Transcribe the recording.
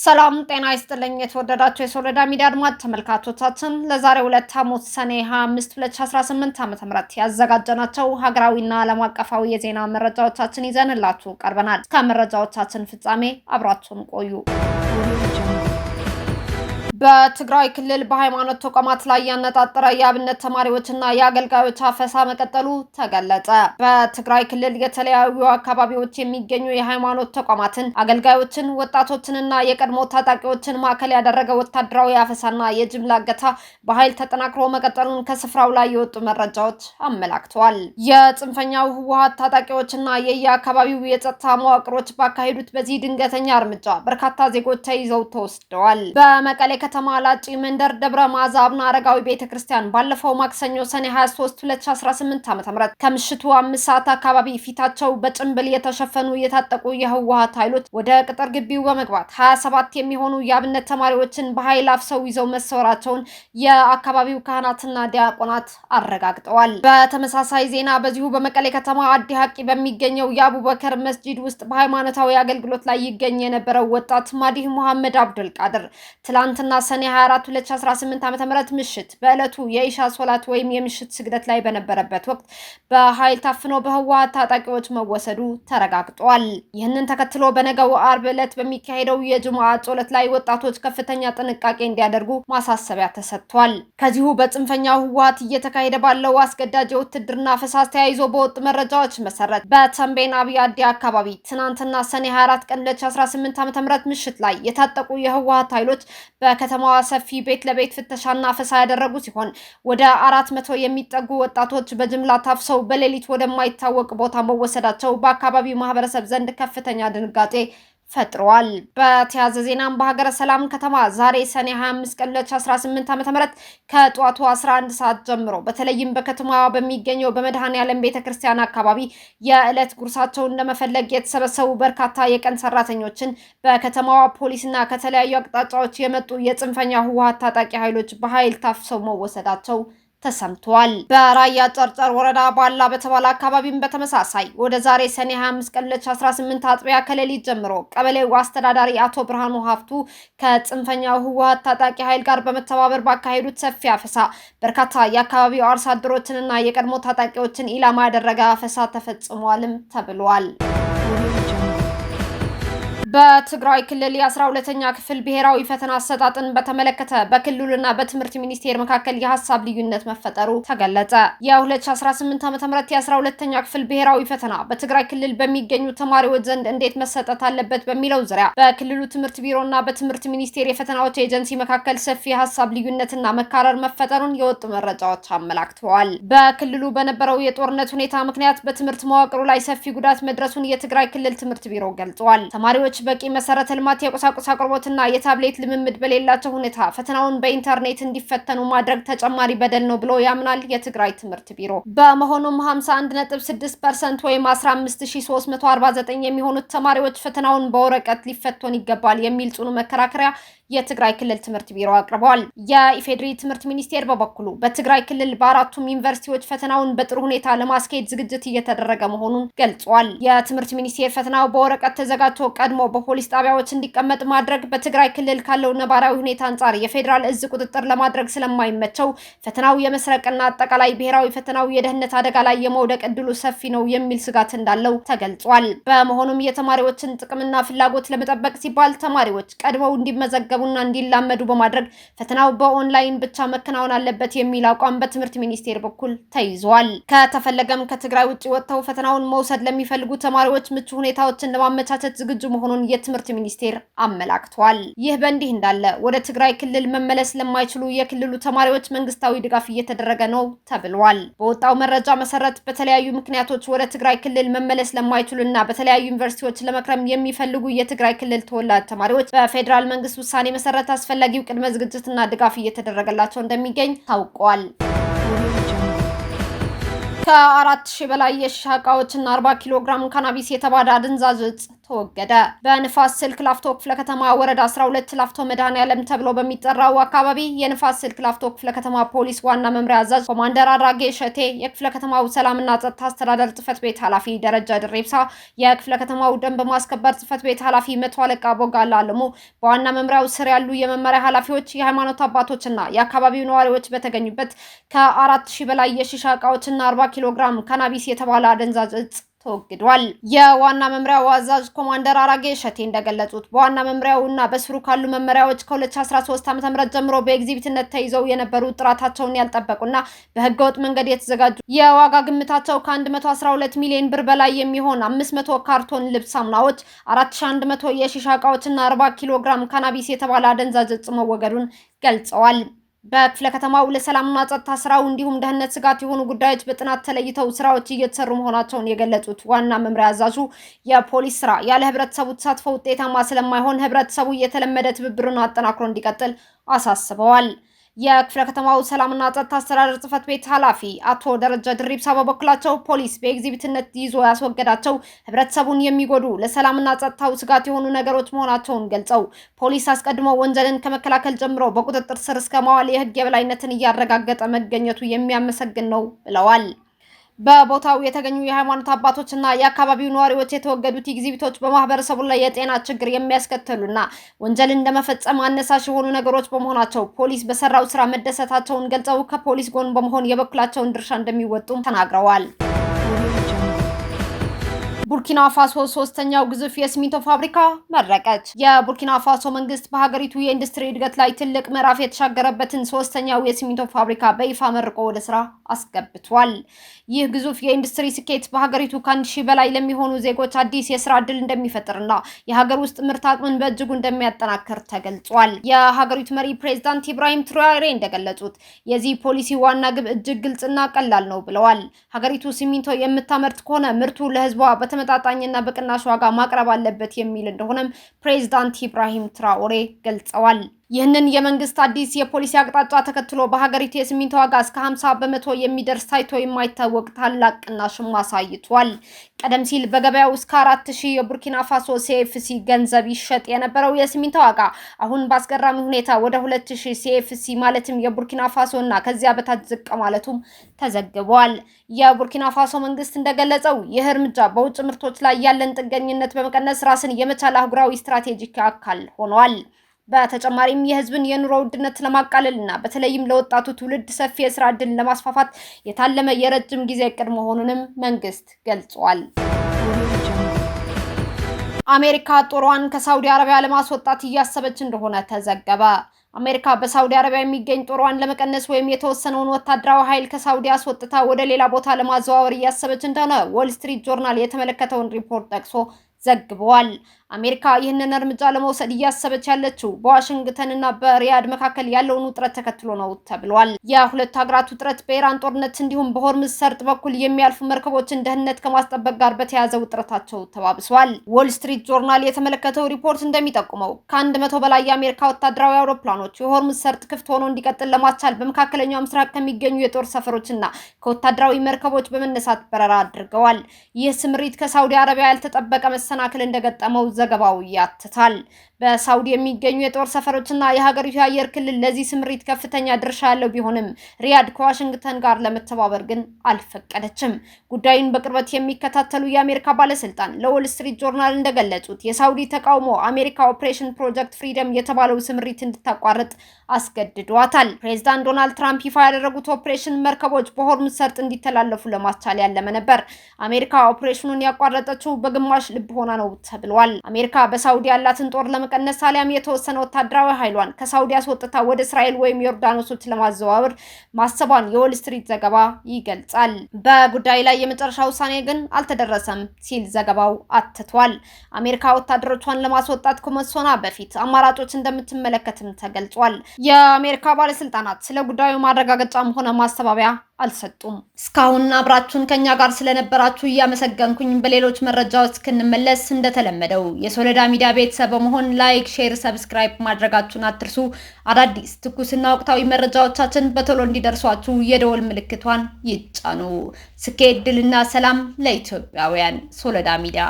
ሰላም ጤና ይስጥልኝ። የተወደዳችሁ የሶሎዳ ሚዲያ አድማጭ ተመልካቾቻችን ለዛሬ ሁለት ሐሙስ ሰኔ 25 2018 ዓ.ም ያዘጋጀናቸው ሀገራዊና ዓለም አቀፋዊ የዜና መረጃዎቻችን ይዘንላችሁ ቀርበናል። እስከ መረጃዎቻችን ፍጻሜ አብራችሁን ቆዩ። በትግራይ ክልል በሃይማኖት ተቋማት ላይ ያነጣጠረ የአብነት ተማሪዎችና የአገልጋዮች አፈሳ መቀጠሉ ተገለጸ። በትግራይ ክልል የተለያዩ አካባቢዎች የሚገኙ የሃይማኖት ተቋማትን፣ አገልጋዮችን፣ ወጣቶችንና የቀድሞ ታጣቂዎችን ማዕከል ያደረገ ወታደራዊ አፈሳና የጅምላ እገታ በኃይል ተጠናክሮ መቀጠሉን ከስፍራው ላይ የወጡ መረጃዎች አመላክተዋል። የጽንፈኛው ህወሓት ታጣቂዎችና የየአካባቢው የጸጥታ መዋቅሮች ባካሄዱት በዚህ ድንገተኛ እርምጃ በርካታ ዜጎች ተይዘው ተወስደዋል። በመቀሌ ከተማ ላጪ መንደር ደብረ መዓዛ አቡነ አረጋዊ ቤተክርስቲያን ባለፈው ማክሰኞ ሰኔ 23 2018 ዓ.ም ከምሽቱ 5 ሰዓት አካባቢ ፊታቸው በጭንብል የተሸፈኑ የታጠቁ የህወሓት ኃይሎች ወደ ቅጥር ግቢው በመግባት 27 የሚሆኑ የአብነት ተማሪዎችን በኃይል አፍሰው ይዘው መሰወራቸውን የአካባቢው ካህናትና ዲያቆናት አረጋግጠዋል። በተመሳሳይ ዜና በዚሁ በመቀሌ ከተማ አዲ ሐቂ በሚገኘው የአቡበከር መስጂድ ውስጥ በሃይማኖታዊ አገልግሎት ላይ ይገኝ የነበረው ወጣት ማዲህ መሐመድ አብዱል ቃድር ትላንትና ሰኔ 24 2018 ዓ.ም ምሽት በእለቱ የኢሻ ሶላት ወይም የምሽት ስግደት ላይ በነበረበት ወቅት በኃይል ታፍኖ በህወሓት ታጣቂዎች መወሰዱ ተረጋግጧል። ይህንን ተከትሎ በነገው አርብ ዕለት በሚካሄደው የጁሙዓ ጾለት ላይ ወጣቶች ከፍተኛ ጥንቃቄ እንዲያደርጉ ማሳሰቢያ ተሰጥቷል። ከዚሁ በጽንፈኛው ህወሓት እየተካሄደ ባለው አስገዳጅ የውትድርና ፈሳሽ ተያይዞ በወጡ መረጃዎች መሰረት በተንቤን አብይ አዲ አካባቢ ትናንትና ሰኔ 24 ቀን 2018 ዓ.ም ምሽት ላይ የታጠቁ የህወሓት ኃይሎች በከተማዋ ሰፊ ቤት ለቤት ፍተሻና አፈሳ ያደረጉ ሲሆን ወደ 400 የሚጠጉ ወጣቶች በጅምላ ታፍሰው በሌሊት ወደማይታወቅ ቦታ መወሰዳቸው በአካባቢው ማህበረሰብ ዘንድ ከፍተኛ ድንጋጤ ፈጥሯል። በተያዘ ዜናም በሀገረ ሰላም ከተማ ዛሬ ሰኔ 25 ቀን 2018 ዓ.ም ከጧቱ 11 ሰዓት ጀምሮ በተለይም በከተማዋ በሚገኘው በመድኃኔዓለም ቤተክርስቲያን አካባቢ የዕለት ጉርሳቸውን ለመፈለግ የተሰበሰቡ በርካታ የቀን ሰራተኞችን በከተማዋ ፖሊስና ከተለያዩ አቅጣጫዎች የመጡ የጽንፈኛ ህወሓት ታጣቂ ኃይሎች በኃይል ታፍሰው መወሰዳቸው ተሰምቷል። በራያ ጨርጨር ወረዳ ባላ በተባለ አካባቢም በተመሳሳይ ወደ ዛሬ ሰኔ 25 ቀን 2018 አጥቢያ ከሌሊት ጀምሮ ቀበሌው አስተዳዳሪ አቶ ብርሃኑ ሀፍቱ ከጽንፈኛው ህወሓት ታጣቂ ኃይል ጋር በመተባበር ባካሄዱት ሰፊ አፈሳ በርካታ የአካባቢው አርሶ አደሮችንና የቀድሞ ታጣቂዎችን ኢላማ ያደረገ አፈሳ ተፈጽሟልም ተብሏል። በትግራይ ክልል የ12ኛ ክፍል ብሔራዊ ፈተና አሰጣጥን በተመለከተ በክልሉና በትምህርት ሚኒስቴር መካከል የሐሳብ ልዩነት መፈጠሩ ተገለጸ። የ2018 ዓ.ም የ12ኛ ክፍል ብሔራዊ ፈተና በትግራይ ክልል በሚገኙ ተማሪዎች ዘንድ እንዴት መሰጠት አለበት በሚለው ዙሪያ በክልሉ ትምህርት ቢሮና በትምህርት ሚኒስቴር የፈተናዎች ኤጀንሲ መካከል ሰፊ የሐሳብ ልዩነትና መካረር መፈጠሩን የወጡ መረጃዎች አመላክተዋል። በክልሉ በነበረው የጦርነት ሁኔታ ምክንያት በትምህርት መዋቅሩ ላይ ሰፊ ጉዳት መድረሱን የትግራይ ክልል ትምህርት ቢሮ ገልጿል። ተማሪዎች በቂ መሰረተ ልማት የቁሳቁስ አቅርቦትና የታብሌት ልምምድ በሌላቸው ሁኔታ ፈተናውን በኢንተርኔት እንዲፈተኑ ማድረግ ተጨማሪ በደል ነው ብሎ ያምናል የትግራይ ትምህርት ቢሮ። በመሆኑም 51.6% ወይም 15349 የሚሆኑት ተማሪዎች ፈተናውን በወረቀት ሊፈተኑ ይገባል የሚል ጽኑ መከራከሪያ የትግራይ ክልል ትምህርት ቢሮ አቅርበዋል። የኢፌድሪ ትምህርት ሚኒስቴር በበኩሉ በትግራይ ክልል በአራቱም ዩኒቨርሲቲዎች ፈተናውን በጥሩ ሁኔታ ለማስኬድ ዝግጅት እየተደረገ መሆኑን ገልጿል። የትምህርት ሚኒስቴር ፈተናው በወረቀት ተዘጋጅቶ ቀድሞ በፖሊስ ጣቢያዎች እንዲቀመጥ ማድረግ በትግራይ ክልል ካለው ነባራዊ ሁኔታ አንጻር የፌዴራል እዝ ቁጥጥር ለማድረግ ስለማይመቸው ፈተናው የመስረቅና አጠቃላይ ብሔራዊ ፈተናው የደህንነት አደጋ ላይ የመውደቅ እድሉ ሰፊ ነው የሚል ስጋት እንዳለው ተገልጿል። በመሆኑም የተማሪዎችን ጥቅምና ፍላጎት ለመጠበቅ ሲባል ተማሪዎች ቀድመው እንዲመዘገቡና እንዲላመዱ በማድረግ ፈተናው በኦንላይን ብቻ መከናወን አለበት የሚል አቋም በትምህርት ሚኒስቴር በኩል ተይዟል። ከተፈለገም ከትግራይ ውጭ ወጥተው ፈተናውን መውሰድ ለሚፈልጉ ተማሪዎች ምቹ ሁኔታዎችን ለማመቻቸት ዝግጁ መሆኑን የትምህርት ሚኒስቴር አመላክቷል። ይህ በእንዲህ እንዳለ ወደ ትግራይ ክልል መመለስ ለማይችሉ የክልሉ ተማሪዎች መንግስታዊ ድጋፍ እየተደረገ ነው ተብሏል። በወጣው መረጃ መሰረት በተለያዩ ምክንያቶች ወደ ትግራይ ክልል መመለስ ለማይችሉና በተለያዩ ዩኒቨርሲቲዎች ለመክረም የሚፈልጉ የትግራይ ክልል ተወላጅ ተማሪዎች በፌዴራል መንግስት ውሳኔ መሰረት አስፈላጊው ቅድመ ዝግጅትና ድጋፍ እየተደረገላቸው እንደሚገኝ ታውቋል። ከ4000 በላይ የሺሻ እቃዎችና 40 ኪሎ ግራም ካናቢስ የተባለ አደንዛዥ እጽ ተወገደ። በንፋስ ስልክ ላፍቶ ክፍለ ከተማ ወረዳ 12 ላፍቶ መድኃኔዓለም ተብሎ በሚጠራው አካባቢ የንፋስ ስልክ ላፍቶ ክፍለ ከተማ ፖሊስ ዋና መምሪያ አዛዥ ኮማንደር አራጌ ሸቴ፣ የክፍለ ከተማው ሰላምና ጸጥታ አስተዳደር ጽፈት ቤት ኃላፊ ደረጃ ድሬብሳ፣ የክፍለ ከተማው ደንብ ማስከበር ጽፈት ቤት ኃላፊ መቶ አለቃ ቦጋላ አለሙ፣ በዋና መምሪያው ስር ያሉ የመመሪያ ኃላፊዎች፣ የሃይማኖት አባቶችና የአካባቢው ነዋሪዎች በተገኙበት ከ4000 በላይ የሺሻ እቃዎችና 40 ኪሎ ግራም ካናቢስ የተባለ አደንዛዥ እጽ ተወግዷል። የዋና መምሪያው አዛዥ ኮማንደር አራጌ ሸቴ እንደገለጹት በዋና መምሪያውና በስሩ ካሉ መመሪያዎች ከ2013 ዓ.ም ጀምሮ በኤግዚቢትነት ተይዘው የነበሩ ጥራታቸውን ያልጠበቁና በህገወጥ መንገድ የተዘጋጁ የዋጋ ግምታቸው ከ112 ሚሊዮን ብር በላይ የሚሆን 500 ካርቶን ልብስ ሳሙናዎች፣ 4100 የሺሻ እቃዎችና 40 ኪሎ ግራም ካናቢስ የተባለ አደንዛዥ እጽ መወገዱን ገልጸዋል። በክፍለ ከተማው ለሰላምና ጸጥታ ስራው እንዲሁም ደህንነት ስጋት የሆኑ ጉዳዮች በጥናት ተለይተው ስራዎች እየተሰሩ መሆናቸውን የገለጹት ዋና መምሪያ አዛዡ የፖሊስ ስራ ያለ ህብረተሰቡ ተሳትፎ ውጤታማ ስለማይሆን ህብረተሰቡ የተለመደ ትብብሩን አጠናክሮ እንዲቀጥል አሳስበዋል። የክፍለ ከተማው ሰላምና ጸጥታ አስተዳደር ጽፈት ቤት ኃላፊ አቶ ደረጃ ድሪብሳ በበኩላቸው ፖሊስ በኤግዚቢትነት ይዞ ያስወገዳቸው ህብረተሰቡን የሚጎዱ ለሰላምና ጸጥታው ስጋት የሆኑ ነገሮች መሆናቸውን ገልጸው ፖሊስ አስቀድሞ ወንጀልን ከመከላከል ጀምሮ በቁጥጥር ስር እስከ ማዋል የህግ የበላይነትን እያረጋገጠ መገኘቱ የሚያመሰግን ነው ብለዋል። በቦታው የተገኙ የሃይማኖት አባቶችና የአካባቢው ነዋሪዎች የተወገዱት ኤግዚቢቶች በማህበረሰቡ ላይ የጤና ችግር የሚያስከትሉና ወንጀልን ለመፈጸም አነሳሽ የሆኑ ነገሮች በመሆናቸው ፖሊስ በሰራው ስራ መደሰታቸውን ገልጸው ከፖሊስ ጎን በመሆን የበኩላቸውን ድርሻ እንደሚወጡም ተናግረዋል። ቡርኪና ፋሶ ሶስተኛው ግዙፍ የሲሚንቶ ፋብሪካ መረቀች። የቡርኪና ፋሶ መንግስት በሀገሪቱ የኢንዱስትሪ እድገት ላይ ትልቅ ምዕራፍ የተሻገረበትን ሶስተኛው የሲሚንቶ ፋብሪካ በይፋ መርቆ ወደ ስራ አስገብቷል። ይህ ግዙፍ የኢንዱስትሪ ስኬት በሀገሪቱ ከ1000 በላይ ለሚሆኑ ዜጎች አዲስ የስራ ዕድል እንደሚፈጥርና የሀገር ውስጥ ምርት አቅምን በእጅጉ እንደሚያጠናክር ተገልጿል። የሀገሪቱ መሪ ፕሬዝዳንት ኢብራሂም ትራኦሬ እንደገለጹት የዚህ ፖሊሲ ዋና ግብ እጅግ ግልጽና ቀላል ነው ብለዋል። ሀገሪቱ ሲሚንቶ የምታመርት ከሆነ ምርቱ ለህዝቧ ተመጣጣኝና በቅናሽ ዋጋ ማቅረብ አለበት የሚል እንደሆነም ፕሬዝዳንት ኢብራሂም ትራኦሬ ገልጸዋል። ይህንን የመንግስት አዲስ የፖሊሲ አቅጣጫ ተከትሎ በሀገሪቱ የሲሚንቶ ዋጋ እስከ 50 በመቶ የሚደርስ ታይቶ የማይታወቅ ታላቅ ቅናሽም አሳይቷል። ቀደም ሲል በገበያው እስከ 4000 የቡርኪና ፋሶ ሲኤፍሲ ገንዘብ ይሸጥ የነበረው የሲሚንቶ ዋጋ አሁን በአስገራሚ ሁኔታ ወደ 2000 ሲኤፍሲ ማለትም የቡርኪና ፋሶ እና ከዚያ በታች ዝቅ ማለቱም ተዘግቧል። የቡርኪና ፋሶ መንግስት እንደገለጸው ይህ እርምጃ በውጭ ምርቶች ላይ ያለን ጥገኝነት በመቀነስ ራስን የመቻል አህጉራዊ ስትራቴጂክ አካል ሆኗል። በተጨማሪም የህዝብን የኑሮ ውድነት ለማቃለልና በተለይም ለወጣቱ ትውልድ ሰፊ የስራ ዕድል ለማስፋፋት የታለመ የረጅም ጊዜ እቅድ መሆኑንም መንግስት ገልጿል። አሜሪካ ጦሯን ከሳውዲ አረቢያ ለማስወጣት እያሰበች እንደሆነ ተዘገበ። አሜሪካ በሳውዲ አረቢያ የሚገኝ ጦሯን ለመቀነስ ወይም የተወሰነውን ወታደራዊ ኃይል ከሳውዲ አስወጥታ ወደ ሌላ ቦታ ለማዘዋወር እያሰበች እንደሆነ ዎል ስትሪት ጆርናል የተመለከተውን ሪፖርት ጠቅሶ ዘግቧል። አሜሪካ ይህንን እርምጃ ለመውሰድ እያሰበች ያለችው በዋሽንግተንና በሪያድ መካከል ያለውን ውጥረት ተከትሎ ነው ተብሏል። የሁለቱ ሀገራት ውጥረት በኢራን ጦርነት እንዲሁም በሆርሙዝ ሰርጥ በኩል የሚያልፉ መርከቦችን ደህንነት ከማስጠበቅ ጋር በተያያዘ ውጥረታቸው ተባብሷል። ዎል ስትሪት ጆርናል የተመለከተው ሪፖርት እንደሚጠቁመው ከ100 በላይ የአሜሪካ ወታደራዊ አውሮፕላኖች የሆርሙዝ ሰርጥ ክፍት ሆኖ እንዲቀጥል ለማስቻል በመካከለኛው ምስራቅ ከሚገኙ የጦር ሰፈሮችና ከወታደራዊ መርከቦች በመነሳት በረራ አድርገዋል። ይህ ስምሪት ከሳውዲ አረቢያ ያልተጠበቀ መሰናክል እንደገጠመው ዘገባው ያትታል። በሳውዲ የሚገኙ የጦር ሰፈሮችና የሀገሪቱ የአየር ክልል ለዚህ ስምሪት ከፍተኛ ድርሻ ያለው ቢሆንም ሪያድ ከዋሽንግተን ጋር ለመተባበር ግን አልፈቀደችም። ጉዳዩን በቅርበት የሚከታተሉ የአሜሪካ ባለስልጣን ለዎል ስትሪት ጆርናል እንደገለጹት የሳውዲ ተቃውሞ አሜሪካ ኦፕሬሽን ፕሮጀክት ፍሪደም የተባለው ስምሪት እንድታቋርጥ አስገድዷታል። ፕሬዝዳንት ዶናልድ ትራምፕ ይፋ ያደረጉት ኦፕሬሽን መርከቦች በሆርሙዝ ሰርጥ እንዲተላለፉ ለማስቻል ያለመ ነበር። አሜሪካ ኦፕሬሽኑን ያቋረጠችው በግማሽ ልብ ሆና ነው ተብሏል። አሜሪካ በሳውዲ ያላትን ጦር ለመቀነስ አሊያም የተወሰነ ወታደራዊ ኃይሏን ከሳውዲ አስወጥታ ወደ እስራኤል ወይም ዮርዳኖሶች ለማዘዋወር ማሰቧን የዎል ስትሪት ዘገባ ይገልጻል። በጉዳይ ላይ የመጨረሻ ውሳኔ ግን አልተደረሰም ሲል ዘገባው አትቷል። አሜሪካ ወታደሮቿን ለማስወጣት ከመወሰኗ በፊት አማራጮች እንደምትመለከትም ተገልጿል። የአሜሪካ ባለስልጣናት ስለ ጉዳዩ ማረጋገጫም ሆነ ማስተባበያ አልሰጡም። እስካሁን አብራችሁን ከኛ ጋር ስለነበራችሁ እያመሰገንኩኝ በሌሎች መረጃዎች እስክንመለስ እንደተለመደው የሶለዳ ሚዲያ ቤተሰብ በመሆን ላይክ፣ ሼር፣ ሰብስክራይብ ማድረጋችሁን አትርሱ። አዳዲስ ትኩስና ወቅታዊ መረጃዎቻችን በቶሎ እንዲደርሷችሁ የደወል ምልክቷን ይጫኑ። ስኬት፣ ድልና ሰላም ለኢትዮጵያውያን። ሶለዳ ሚዲያ